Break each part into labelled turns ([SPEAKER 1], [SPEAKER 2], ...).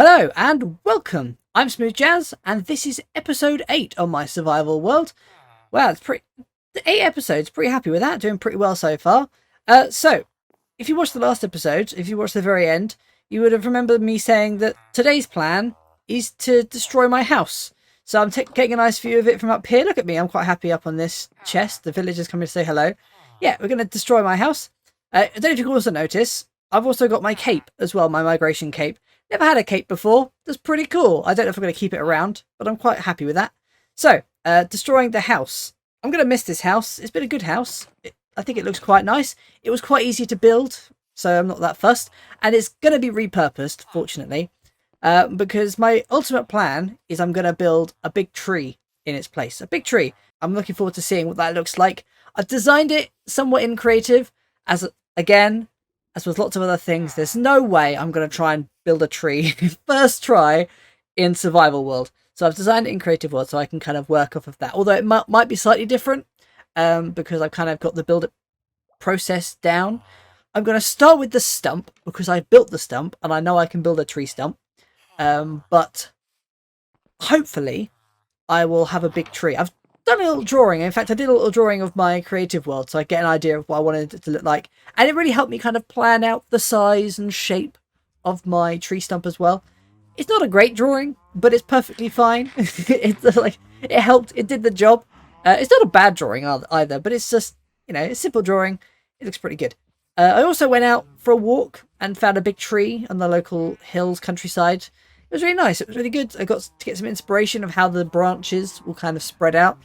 [SPEAKER 1] Hello and welcome. I'm Smooth Jazz, and this is episode 8 on my survival world. Wow, it's pretty. 8 episodes, pretty happy with that. Doing pretty well so far. So, if you watched the last episode, if you watched the very end, you would have remembered me saying that today's plan is to destroy my house. So I'm getting a nice view of it from up here. Look at me, I'm quite happy up on this chest. The villagers coming to say hello. Yeah, we're going to destroy my house. I don't know if you can also notice, I've also got my cape as well, my migration cape. Never had a cape before. That's pretty cool. I don't know if I'm going to keep it around, but I'm quite happy with that. So, destroying the house. I'm going to miss this house. It's been a good house. I think it looks quite nice. It was quite easy to build, so I'm not that fussed. And it's going to be repurposed, fortunately, because my ultimate plan is I'm going to build a big tree in its place. A big tree. I'm looking forward to seeing what that looks like. I've designed it somewhat in creative, as with lots of other things. There's no way I'm going to try and build a tree first try in survival world. So I've designed it in creative world so I can kind of work off of that. Although it might be slightly different because I've kind of got the build it process down. I'm going to start with the stump because I built the stump and I know I can build a tree stump. But hopefully I will have a big tree. I've done a little drawing. In fact, I did a little drawing of my creative world so I get an idea of what I wanted it to look like. And it really helped me kind of plan out the size and shape of my tree stump as well. It's not a great drawing, but it's perfectly fine. It's like it helped. It did the job. It's not a bad drawing either, but it's just, it's a simple drawing. It looks pretty good. I also went out for a walk and found a big tree on the local hills countryside. It was really nice. It was really good. I got to get some inspiration of how the branches will kind of spread out.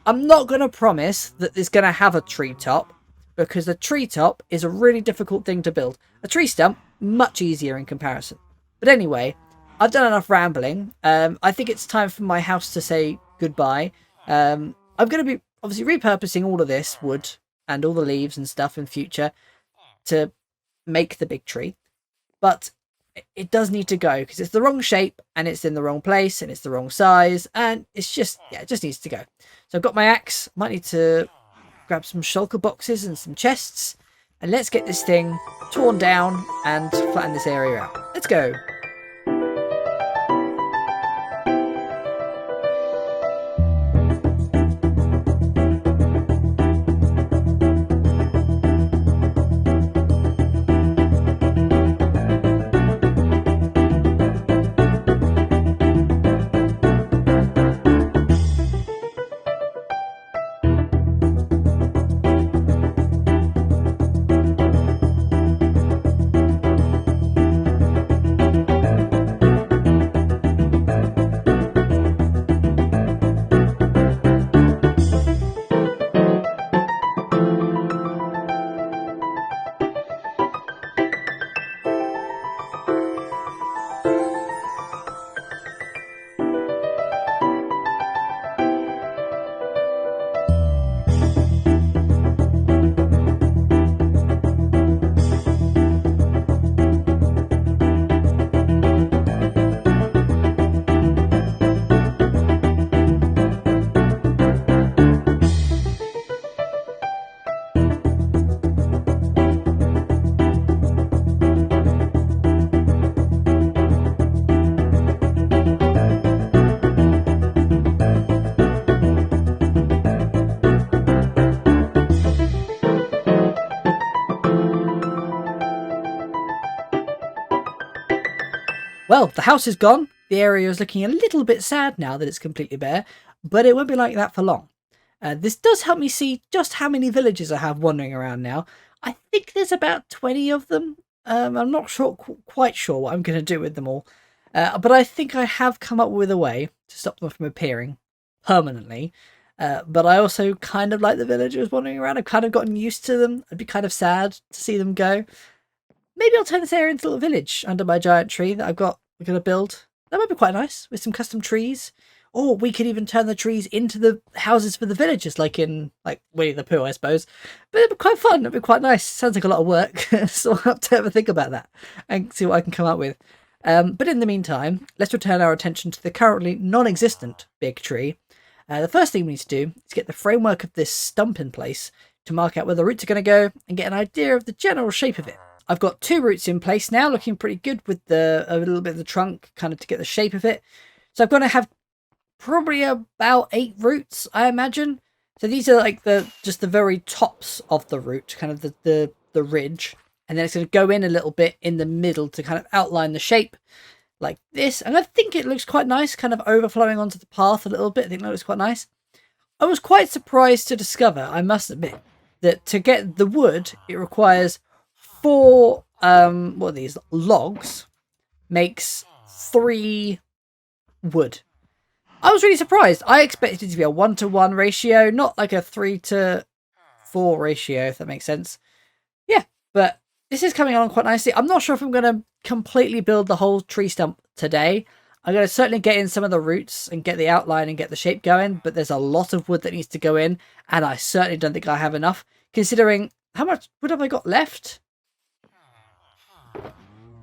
[SPEAKER 1] I'm not going to promise that it's going to have a treetop because the treetop is a really difficult thing to build. A tree stump, much easier in comparison. But anyway, I've done enough rambling. I think it's time for my house to say goodbye. I'm going to be obviously repurposing all of this wood and all the leaves and stuff in future to make the big tree. But it does need to go because it's the wrong shape and it's in the wrong place and it's the wrong size and it's just, it just needs to go. So I've got my axe. Might need to grab some shulker boxes and some chests and let's get this thing torn down and flatten this area out. Let's go. Well, the house is gone. The area is looking a little bit sad now that it's completely bare, but it won't be like that for long. This does help me see just how many villagers I have wandering around now. I think there's about 20 of them. I'm not quite sure what I'm going to do with them all. But I think I have come up with a way to stop them from appearing permanently. But I also kind of like the villagers wandering around. I've kind of gotten used to them. I'd be kind of sad to see them go. Maybe I'll turn this area into a little village under my giant tree that we're going to build. That might be quite nice with some custom trees. Or we could even turn the trees into the houses for the villagers, like in Winnie the Pooh, I suppose. But it'd be quite fun. It'd be quite nice. Sounds like a lot of work. So I'll have to have a think about that and see what I can come up with. But in the meantime, let's return our attention to the currently non-existent big tree. The first thing we need to do is get the framework of this stump in place to mark out where the roots are going to go and get an idea of the general shape of it. I've got 2 roots in place now, looking pretty good with a little bit of the trunk, kind of to get the shape of it. So I'm going to have probably about 8 roots, I imagine. So these are like just the very tops of the root, kind of the ridge. And then it's going to go in a little bit in the middle to kind of outline the shape like this. And I think it looks quite nice, kind of overflowing onto the path a little bit. I think that looks quite nice. I was quite surprised to discover, I must admit, that to get the wood, it requires 4, what are these, logs, makes 3 wood. I was really surprised. I expected it to be a 1-to-1 ratio, not like a 3-to-4 ratio, if that makes sense. Yeah, but this is coming along quite nicely. I'm not sure if I'm going to completely build the whole tree stump today. I'm going to certainly get in some of the roots and get the outline and get the shape going, but there's a lot of wood that needs to go in, and I certainly don't think I have enough, considering how much wood have I got left?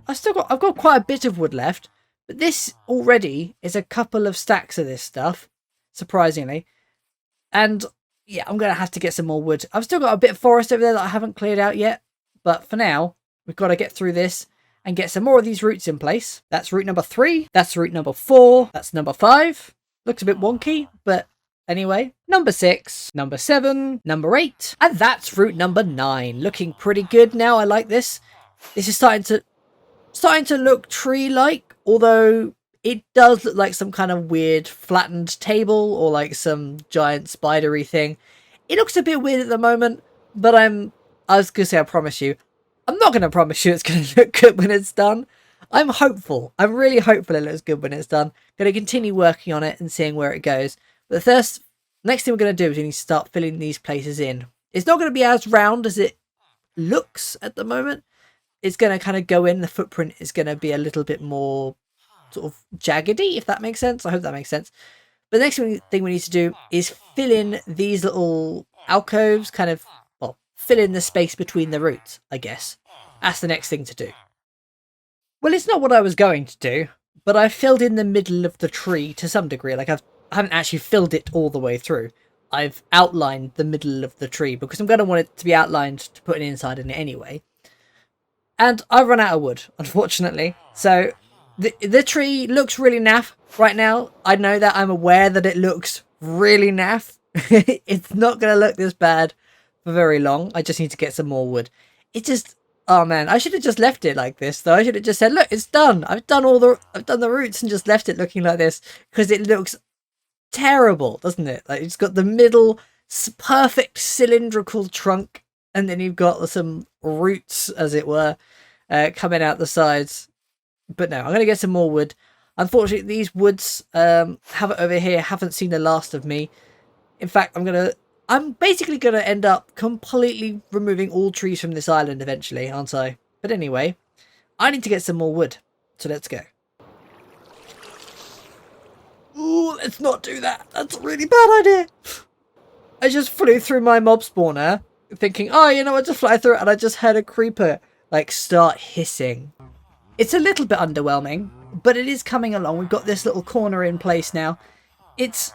[SPEAKER 1] I've got quite a bit of wood left, but this already is a couple of stacks of this stuff, surprisingly. And yeah, I'm going to have to get some more wood. I've still got a bit of forest over there that I haven't cleared out yet, but for now, we've got to get through this and get some more of these roots in place. That's root number 3. That's root number 4. That's number 5. Looks a bit wonky, but anyway. Number 6. Number 7. Number 8. And that's root number 9. Looking pretty good now. I like this. This is starting to look tree-like, although it does look like some kind of weird flattened table or like some giant spidery thing. It looks a bit weird at the moment, but I was going to say, I promise you, I'm not going to promise you it's going to look good when it's done. I'm hopeful. I'm really hopeful it looks good when it's done. Going to continue working on it and seeing where it goes. But the next thing we're going to do is we need to start filling these places in. It's not going to be as round as it looks at the moment. It's going to kind of go in. The footprint is going to be a little bit more sort of jaggedy, if that makes sense. I hope that makes sense. But the next thing we need to do is fill in these little alcoves, kind of, well, fill in the space between the roots, I guess. That's the next thing to do. Well, it's not what I was going to do, but I filled in the middle of the tree to some degree. Like I haven't actually filled it all the way through. I've outlined the middle of the tree because I'm going to want it to be outlined to put an inside in it anyway. And I've run out of wood, unfortunately. So the tree looks really naff right now. I know that. I'm aware that it looks really naff. It's not going to look this bad for very long. I just need to get some more wood. It just... Oh man, I should have just left it like this though. I should have just said, look, it's done. I've done the roots and just left it looking like this because it looks terrible, doesn't it? Like it's got the middle perfect cylindrical trunk and then you've got some roots, as it were, coming out the sides. But no, I'm going to get some more wood. Unfortunately, these woods over here haven't seen the last of me. In fact, I'm basically going to end up completely removing all trees from this island eventually, aren't I? But anyway, I need to get some more wood. So let's go. Ooh, let's not do that. That's a really bad idea. I just flew through my mob spawner thinking, oh, you know what, just fly through it. And I just heard a creeper like start hissing. It's a little bit underwhelming, but it is coming along. We've got this little corner in place now. It's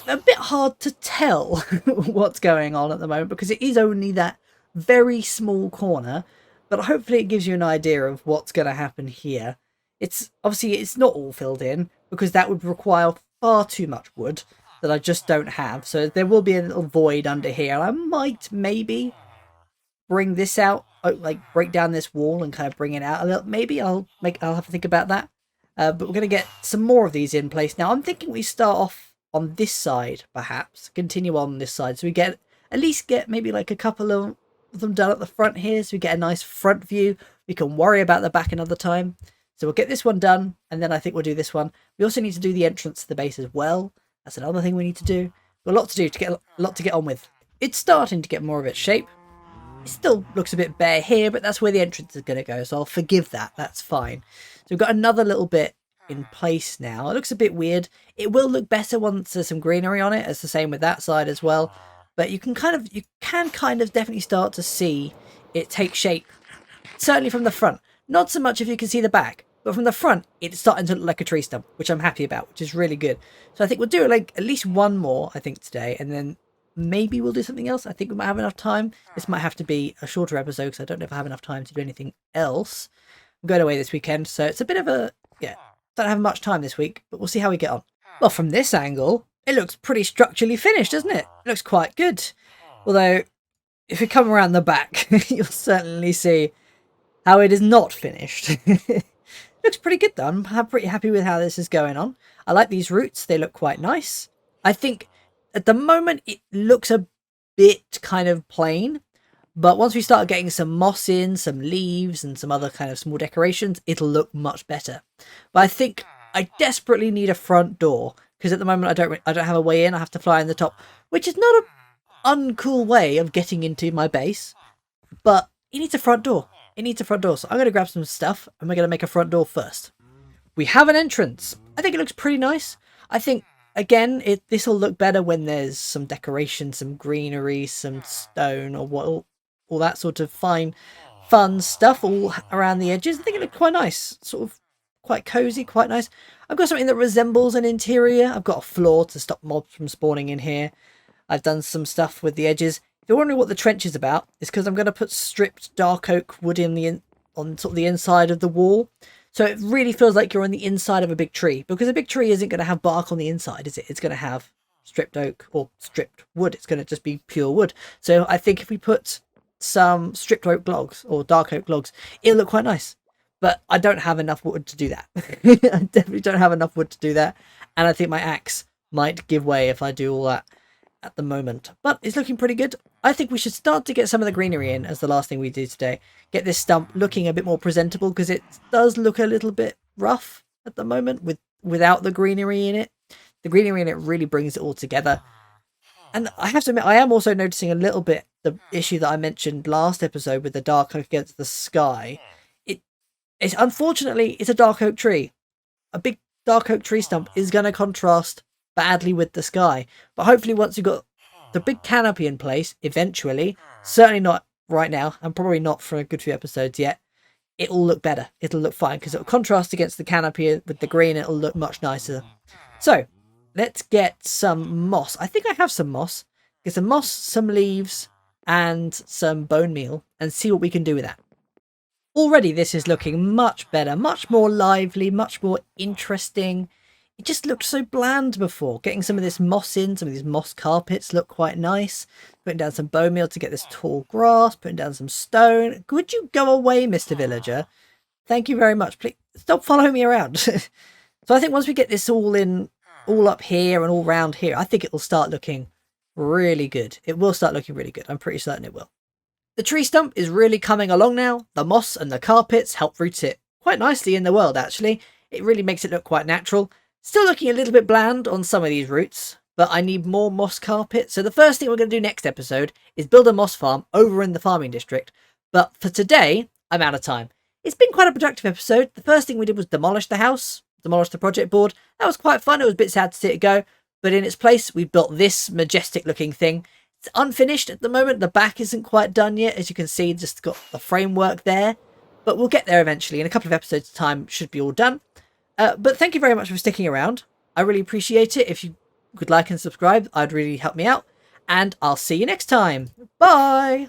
[SPEAKER 1] a bit hard to tell what's going on at the moment because it is only that very small corner, but hopefully it gives you an idea of what's going to happen here. It's not all filled in because that would require far too much wood that I just don't have, so there will be a little void under here. I might maybe bring this out, like break down this wall and kind of bring it out a little. Maybe I'll have to think about that, but we're going to get some more of these in place now. I'm thinking we start off on this side, perhaps continue on this side, so we at least get maybe like a couple of them done at the front here, so we get a nice front view. We can worry about the back another time. So we'll get this one done, and then I think we'll do this one. We also need to do the entrance to the base as well. That's another thing we need to do. We've got a lot to do, a lot to get on with. It's starting to get more of its shape. It still looks a bit bare here, but that's where the entrance is going to go, so I'll forgive that. That's fine. So we've got another little bit in place now. It looks a bit weird. It will look better once there's some greenery on it. It's the same with that side as well. But you can kind of definitely start to see it take shape. Certainly from the front. Not so much if you can see the back, but from the front, it's starting to look like a tree stump, which I'm happy about, which is really good. So I think we'll do like at least one more, I think, today, and then maybe we'll do something else. I think we might have enough time. This might have to be a shorter episode because I don't know if I have enough time to do anything else. I'm going away this weekend, so it's a bit of a, yeah, don't have much time this week, but we'll see how we get on. Well, from this angle, it looks pretty structurally finished, doesn't it? It looks quite good. Although, if you come around the back, you'll certainly see how it is not finished. Looks pretty good though. I'm pretty happy with how this is going on. I like these roots. They look quite nice. I think at the moment it looks a bit kind of plain, but once we start getting some moss in, some leaves and some other kind of small decorations, it'll look much better. But I think I desperately need a front door because at the moment I don't have a way in. I have to fly in the top, which is not an uncool way of getting into my base, but it needs a front door. It needs a front door, so I'm going to grab some stuff and we're going to make a front door first. We have an entrance. I think it looks pretty nice. I think, again, this will look better when there's some decoration, some greenery, some stone, or all that sort of fun stuff all around the edges. I think it looked quite nice, sort of quite cozy, quite nice. I've got something that resembles an interior. I've got a floor to stop mobs from spawning in here. I've done some stuff with the edges. If you're wondering what the trench is about, it's because I'm going to put stripped dark oak wood on sort of the inside of the wall. So it really feels like you're on the inside of a big tree, because a big tree isn't going to have bark on the inside, is it? It's going to have stripped oak or stripped wood. It's going to just be pure wood. So I think if we put some stripped oak logs or dark oak logs, it'll look quite nice. But I don't have enough wood to do that. I definitely don't have enough wood to do that. And I think my axe might give way if I do all that at the moment. But it's looking pretty good. I think we should start to get some of the greenery in as the last thing we do today. Get this stump looking a bit more presentable, because it does look a little bit rough at the moment without the greenery in it. The greenery in it really brings it all together. And I have to admit, I am also noticing a little bit the issue that I mentioned last episode with the dark oak against the sky. It's unfortunately, it's a dark oak tree. A big dark oak tree stump is going to contrast badly with the sky. But hopefully once you've got the big canopy in place, eventually, certainly not right now, and probably not for a good few episodes yet, it'll look better. It'll look fine, because it'll contrast against the canopy with the green. It'll look much nicer. So, let's get some moss. I think I have some moss. Get some moss, some leaves, and some bone meal, and see what we can do with that. Already this is looking much better, much more lively, much more interesting. It just looked so bland before. Getting some of this moss in, some of these moss carpets look quite nice. Putting down some bone meal to get this tall grass, putting down some stone. Would you go away, Mr. Villager? Thank you very much. Please stop following me around. So I think once we get this all up here and all round here, I think it will start looking really good. It will start looking really good. I'm pretty certain it will. The tree stump is really coming along now. The moss and the carpets help root it quite nicely in the world, actually. It really makes it look quite natural. Still looking a little bit bland on some of these roots, but I need more moss carpet. So the first thing we're going to do next episode is build a moss farm over in the farming district. But for today, I'm out of time. It's been quite a productive episode. The first thing we did was demolish the house, demolish the project board. That was quite fun. It was a bit sad to see it go, but in its place, we built this majestic looking thing. It's unfinished at the moment. The back isn't quite done yet. As you can see, just got the framework there, but we'll get there eventually. In a couple of episodes' time, should be all done. But thank you very much for sticking around. I really appreciate it. If you could like and subscribe, I'd really help me out. And I'll see you next time. Bye!